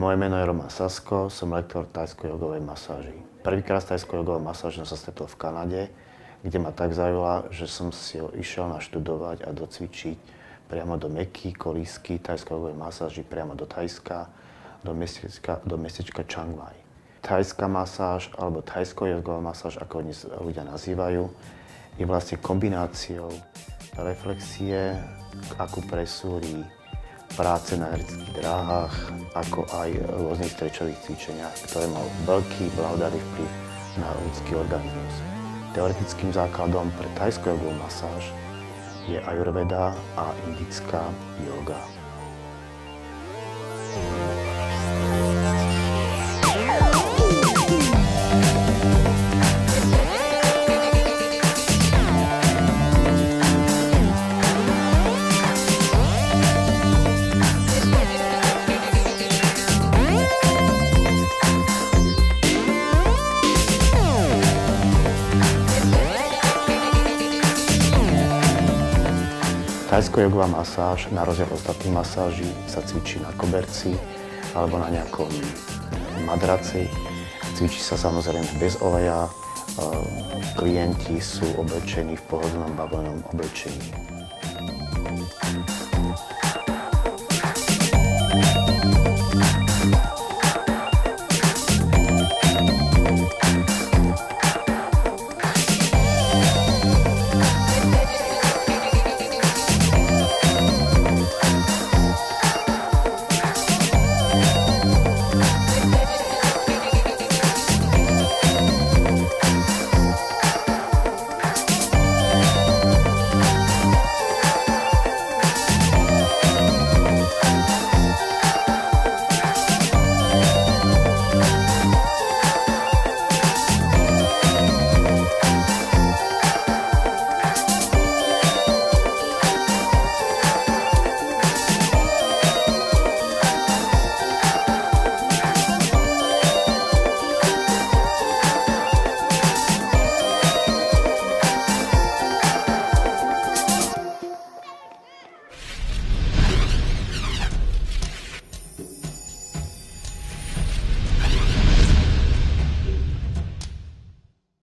Moje meno je Roman Sasko, som lektor thajsko-jogovej masáži. Prvýkrát s thajsko-jogovou masážou som sa stretol v Kanade, kde ma tak zaujala, že som si ho išiel naštudovať a docvičiť priamo do Meky, kolísky, thajsko-jogovej masáži, priamo do Thajska, do mestečka Chiang Mai. Thajská masáž, alebo thajsko-jogová masáž, ako dnes ľudia nazývajú, je vlastne kombináciou reflexie, akupresúry, práce na energetických dráhach, ako aj rôznych strečových cvičeniach, ktoré majú veľký blahodárny vplyv na ľudský organizmus. Teoretickým základom pre thajsko-jogovú masáž je ajurveda a indická yoga. Thajsko-jogová masáž, na rozdiel od ostatných masáží, sa cvičí na koberci alebo na nejakom madraci. Cvičí sa samozrejme bez oleja. Klienti sú oblečení v pohodlnom bavlnenom oblečení.